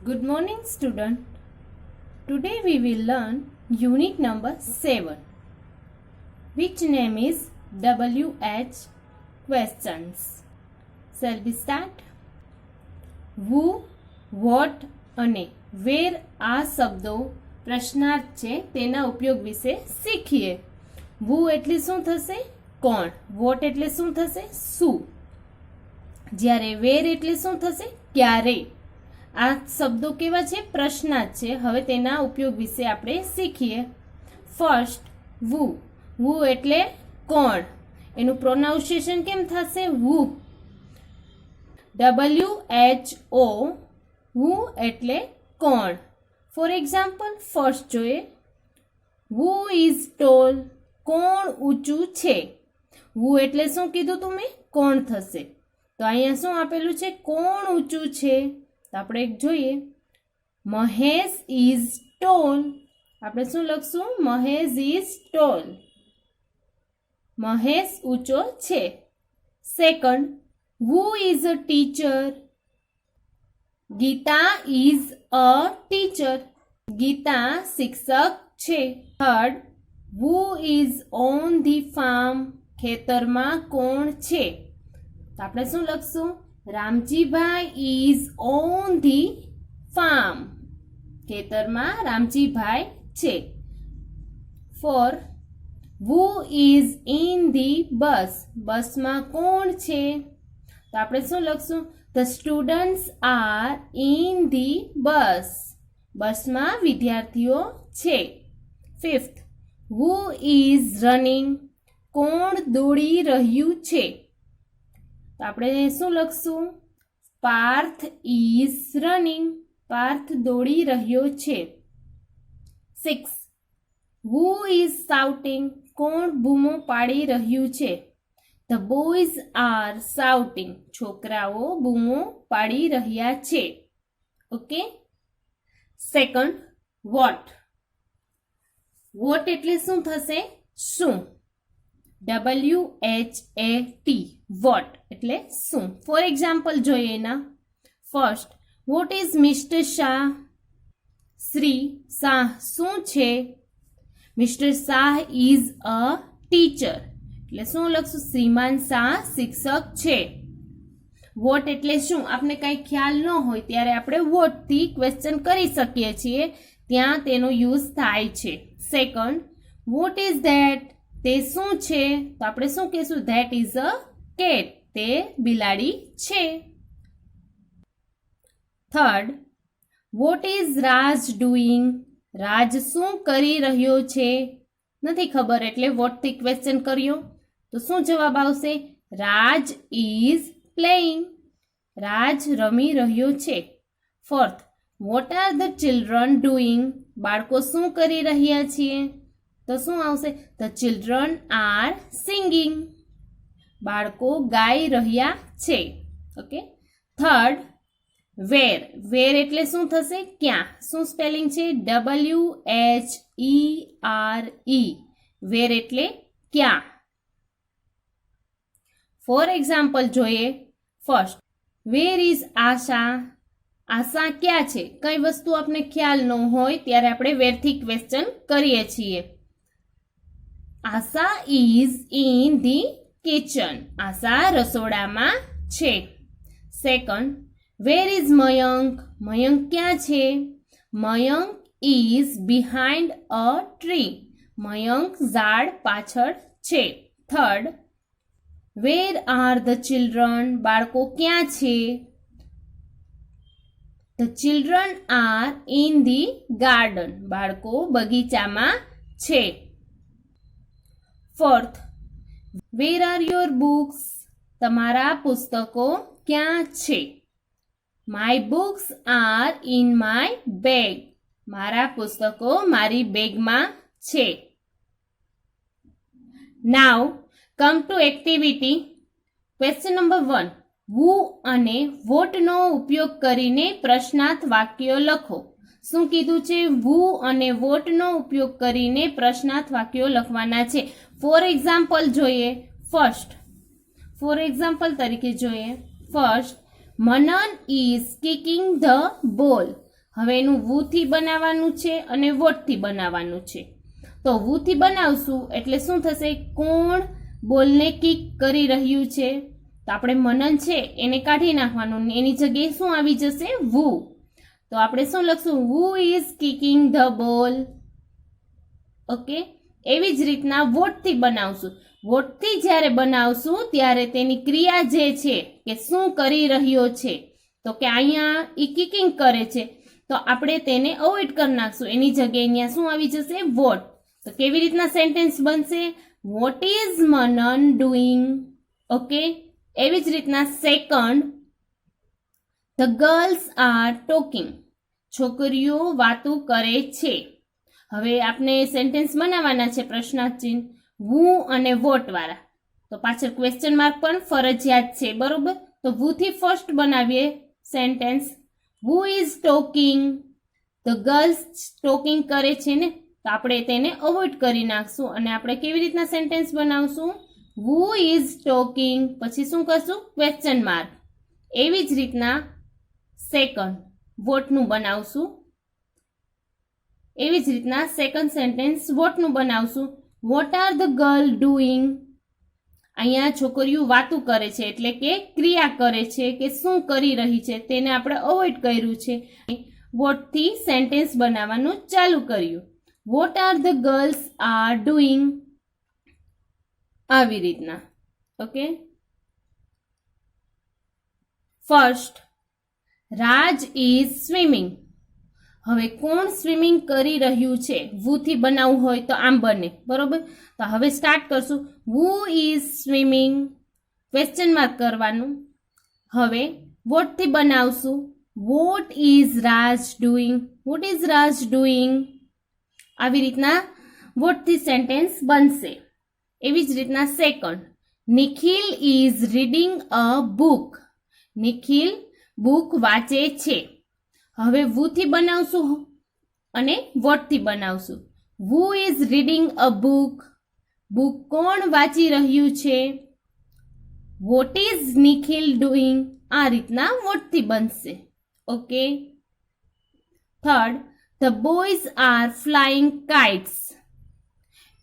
Good morning, student. Today we will learn unit number 7, which name is WH questions. Shall we start? Who, what અને where આ શબ્દો પ્રશ્નાર્થ છે તેના ઉપયોગ વિશે શીખીએ. Who એટલે શું થશે? કોણ. What એટલે શું થશે? શું. જ્યારે where એટલે શું થશે? ક્યારે. આ શબ્દો કેવા છે? પ્રશ્નાર્થ છે. હવે તેના ઉપયોગ વિશે આપણે શીખીએ. ફર્સ્ટ વુ. વુ એટલે કોણ. એનું પ્રોનાઉન્સિએશન કેમ થશે? વુ. WHO. વુ એટલે કોણ. ફોર એક્ઝામ્પલ ફર્સ્ટ જોઈએ. Who is tall. કોણ ઊંચું છે. વુ એટલે શું કીધું તમે? કોણ થશે. તો અહીંયા શું આપેલું છે? કોણ ઊંચું છે. તો આપણે એક જોઈએ. Mahesh is tall. આપણે શું લખશું? Mahesh is tall. મહેશ ઊંચો છે. Second, who is a teacher? Gita is a teacher. Gita શિક્ષક છે. Third, who is on the farm? ખેતરમાં કોણ છે. તો આપણે શું લખશું? Ramjibhai is on the farm. ખેતરમાં રામજીભાઈ છે. For, who is in the bus? બસમાં કોણ છે. તો આપણે શું લખશું? The students are in the bus. બસમાં વિદ્યાર્થીઓ છે. Fifth, who is running? કોણ દોડી રહ્યું છે. તો આપણે શું લખશું? Parth is running. પાર્થ દોડી રહ્યો છે. 6, who is shouting? કોણ બૂમો પાડી રહ્યું છે. The boys are shouting. છોકરાઓ બૂમો પાડી રહ્યા છે. ઓકે. Second, what. what એટલે શું થશે? શું. WHAT. what એટલે શું. ફોર એક્ઝામ્પલ જોઈએ એના. First, what is Mr. Shah? Shri Shah શું છે. Mister Shah is a teacher. એટલે શું લખશું? શ્રીમાન શાહ શિક્ષક છે. વોટ એટલે શું? આપને કંઈ ખ્યાલ ન હોય ત્યારે આપણે વોટથી ક્વેશ્ચન કરી શકીએ છીએ. ત્યાં તેનો યુઝ થાય છે. Second, what is that? તે શું છે. તો આપણે શું કહીશું? That is a cat. તે બિલાડી છે. Third, what is Raj doing? Raj શું કરી રહ્યો છે. નથી ખબર એટલે વોટથી ક્વેશ્ચન કર્યો તો શું જવાબ આવશે? રાજ ઇઝ પ્લેઇંગ. રાજ રમી રહ્યો છે. Fourth, what are the children doing? બાળકો શું કરી રહ્યા છીએ. તો શું આવશે? The children are singing. બાળકો ગાઈ રહ્યા છે. ઓકે. થર્ડ, વેર. વેર એટલે શું થશે? ક્યાં. શું સ્પેલિંગ છે? WHERE. વેર એટલે ક્યાં. ફોર એક્ઝામ્પલ જોઈએ. ફર્સ્ટ, વેર ઇઝ આશા? આશા ક્યાં છે. કઈ વસ્તુ આપણે ખ્યાલ ન હોય ત્યારે આપણે વેરથી ક્વેશ્ચન કરીએ છીએ. આશા ઇઝ ઇન ધી કિચન. આશા રસોડામાં છે. Second, where is Mayank? Mayank ક્યાં છે. Mayank is behind a tree. Mayank ઝાડ પાછળ છે. Third, wear are the children? બાળકો ક્યાં છે. The children are in the garden. બાળકો બગીચામાં છે. Fourth, where are your books? તમારા પુસ્તકો ક્યાં છે. My books are in my bag. મારા પુસ્તકો મારી બેગમાં છે. નાઉ come to activity. Question number 1, who અને what નો ઉપયોગ કરીને પ્રશ્નાર્થ વાક્યો લખો. શું કીધું છે? who અને what નો ઉપયોગ કરીને પ્રશ્નાર્થ વાક્યો લખવાના છે. ફોર એક્ઝામ્પલ જોઈએ. ફર્સ્ટ, ફોર એક્ઝામ્પલ તરીકે જોઈએ. First, Manan is કિકિંગ the ball. હવે એનું વુ થી બનાવવાનું છે અને વોટ થી બનાવવાનું છે. તો વુ થી બનાવશું એટલે શું થશે? કોણ બોલને કિક કરી રહ્યું છે? તો આપણે મનન છે એને કાઢી નાખવાનું, એની જગ્યાએ શું આવી જશે? વુ. તો આપણે શું લખશું? Who is કિકિંગ the ball. Okay, એવી જ રીતના વોટ થી બનાવશું. વોટ થી જ્યારે બનાવશું ત્યારે તેની ક્રિયા જે છે કે શું કરી રહ્યો છે, તો કે અહીંયા ઈ કિકિંગ કરે છે, તો આપણે તેને અવોઇડ કરી નાખશું. એની જગ્યાએ અહીંયા શું આવી જશે? વોટ. તો કેવી રીતના સેન્ટેન્સ બનશે? What is Manan doing. Okay, એવી જ રીતના second, the girls are talking. છોકરીઓ વાતો કરે છે. હવે આપણે સેન્ટેન્સ બનાવવાના છે પ્રશ્નાર્થ ચિહ્ન વુ અને વોટ વાળા. તો પાછળ ક્વેશ્ચન માર્ક પણ ફરજિયાત છે, બરોબર? તો વુ થી ફર્સ્ટ બનાવીએ sentence. Who is talking. The girls talking કરે છે ને, તો આપણે તેને અવોઇડ કરી નાખશું અને આપણે કેવી રીતના સેન્ટેન્સ બનાવશું? વુ ઇઝ ટોકિંગ, પછી શું કરશું? Question mark. એવી જ રીતના સેકન્ડ વોટનું બનાવશું. એવી જ રીતના સેકન્ડ સેન્ટેન્સ વોટનું બનાવશું. What are the girl doing. અહીંયા છોકરીઓ વાતું કરે છે એટલે કે ક્રિયા કરે છે કે શું કરી રહી છે, તેને આપણે અવોઇડ કર્યું છે. વોટથી સેન્ટેન્સ બનાવવાનું ચાલુ કર્યું. What are the girls are doing. આવી રીતના. Okay, first, Raj is swimming. હવે કોણ સ્વિમિંગ કરી રહ્યું છે? વુ થી બનાવવું હોય તો આમ બને, બરોબર? તો હવે સ્ટાર્ટ કરશું. Who is swimming, question mark કરવાનું. હવે વોટ થી બનાવશું. Vote is Raj doing. Vote is Raj doing. આવી રીતના વોટ થી સેન્ટેન્સ બનશે. એવી જ રીતના second, Nikhil is reading a book. Nikhil book વાંચે છે. હવે વુ થી બનાવશું અને વોટ થી બનાવશું. Who is reading a book. Book કોણ વાંચી રહ્યું છે? What is Nikhil doing. આ રીતના વોટ થી બનશે. Okay, third, the boys are flying kites.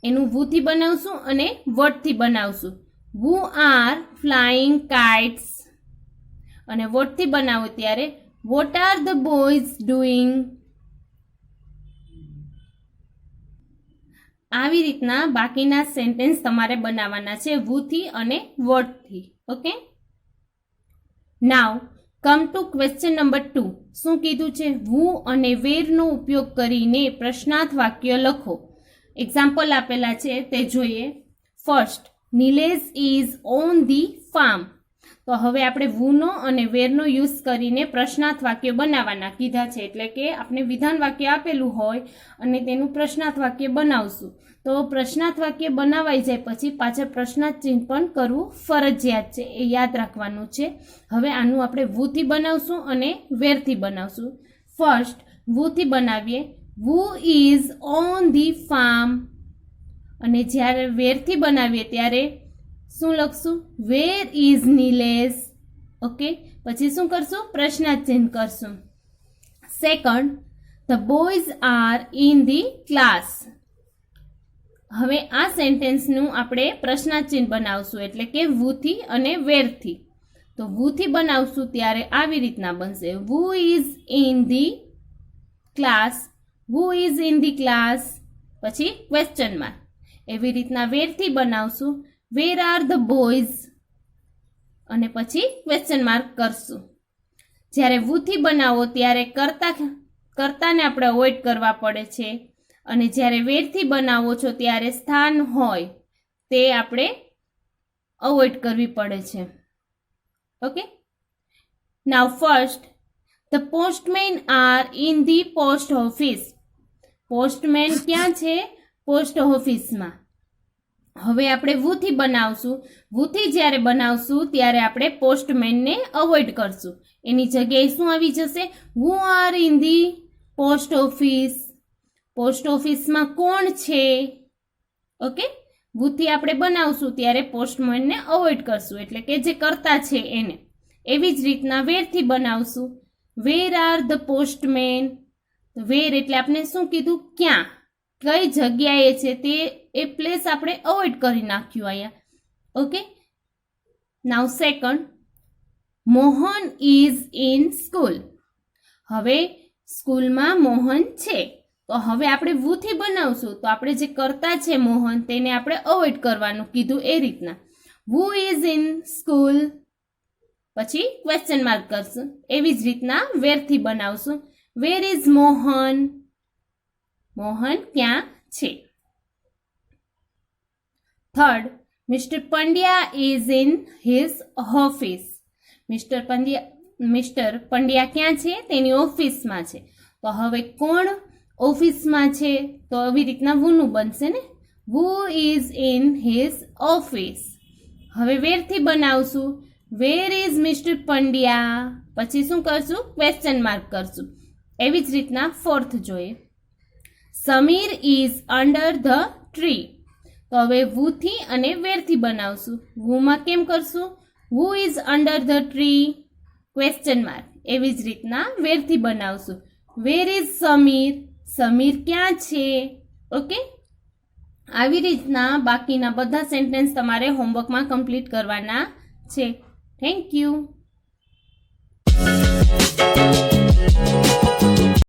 એનું વુ થી બનાવશું અને વોટ થી બનાવશું. વુ આર ફ્લાઇંગ કાઇટ્સ અને વોટ થી બનાવો ત્યારે what are the boys doing. આવી રીતના બાકીના સેન્ટેન્સ તમારે બનાવવાના છે વુ થી અને વોટ થી. Okay, now come to question number 2. શું કીધું છે? વુ અને વેરનો ઉપયોગ કરીને પ્રશ્નાર્થ વાક્ય લખો. એક્ઝામ્પલ આપેલા છે તે જોઈએ. First, Nilesh is on the farm. તો હવે આપણે વુનો અને વેરનો યુઝ કરીને પ્રશ્નાર્થ વાક્ય બનાવવાના કીધા છે, એટલે કે આપણે વિધાન વાક્ય આપેલું હોય અને તેનું પ્રશ્નાર્થ વાક્ય બનાવશું. તો પ્રશ્નાર્થ વાક્ય બનાવાઈ જાય પછી પાછળ પ્રશ્નાર્થ ચિહ્ન પણ કરવું ફરજિયાત છે, એ યાદ રાખવાનું છે. હવે આનું આપણે વુથી બનાવશું અને વેરથી બનાવશું. ફર્સ્ટ વુથી બનાવીએ. Who is on the farm. અને જ્યારે વેરથી બનાવીએ ત્યારે શું લખશું? Where is Nilesh. ઓકે, પછી શું કરશું? પ્રશ્નાર્થ ચિહ્ન કરશું. Second, the boys are in the class. હવે આ સેન્ટેન્સનું આપણે પ્રશ્નાર્થ ચિહ્ન બનાવશું, એટલે કે વુથી અને વેરથી. તો વુથી બનાવશું ત્યારે આવી રીતના બનશે. Who is in the class. Who is in the class, પછી ક્વેશ્ચન માર્ક. એવી રીતના વેરથી બનાવશું. વેર આર ધ બોયઝ અને પછી ક્વેશ્ચન માર્ક કરશું. જ્યારે વુથી બનાવો ત્યારે કર્તાને આપણે અવોઇડ કરવા પડે છે, અને જ્યારે વેરથી બનાવો છો ત્યારે સ્થાન હોય તે આપણે અવોઇડ કરવી પડે છે. Okay, now first, the postman R in the post office. Postman ક્યાં છે? પોસ્ટ ઓફિસમાં. હવે આપણે વુથી બનાવશું. વુથી જ્યારે બનાવશું ત્યારે આપણે પોસ્ટમેનને અવોઇડ કરશું. એની જગ્યાએ શું આવી જશે? Who are in the post office. Post ઓફિસમાં કોણ છે? ઓકે, વુથી આપણે બનાવશું ત્યારે પોસ્ટમેનને અવોઇડ કરશું, એટલે કે જે કરતા છે એને. એવી જ રીતના વેરથી બનાવશું. Where are the postman. Where એટલે આપણે શું કીધું, ક્યાં, કઈ જગ્યાએ છે, તે એ પ્લેસ આપણે અવોઇડ કરી નાખ્યું અહીંયા. Okay, now second, Mohan is in school. હવે સ્કૂલમાં મોહન છે, તો હવે આપણે વુ થી બનાવશું, તો આપણે જે કરતા છે મોહન તેને આપણે અવોઇડ કરવાનું કીધું એ રીતના. વુ ઇઝ ઇન સ્કૂલ, પછી ક્વેશ્ચન માર્ક કરશું. એવી જ રીતના વેરથી બનાવશું. વેર ઇઝ મોહન, મોહન ક્યાં છે. Third, mister Pandya is in his office. Mister Pandya ક્યાં છે, તેની ઓફિસમાં છે. તો હવે કોણ ઓફિસમાં છે, તો આવી રીતના વુનું બનશે ને. Who is in his office. હવે વેરથી બનાવશું. વેર ઇઝ મિસ્ટર પંડ્યા, પછી શું કરશું, ક્વેશ્ચન માર્ક કરશું. એવી જ રીતના ફોર્થ જોઈએ. Sameer is under the tree. તો હવે વુથી અને વેરથી બનાવશું. વુમાં કેમ કરશું, who is under the tree, question mark. એવી જ રીતના વેરથી બનાવશું. વેર ઇઝ સમીર, સમીર ક્યાં છે. ઓકે, આવી રીતના બાકીના બધા સેન્ટેન્સ તમારે હોમવર્કમાં કમ્પ્લીટ કરવાના છે. Thank you.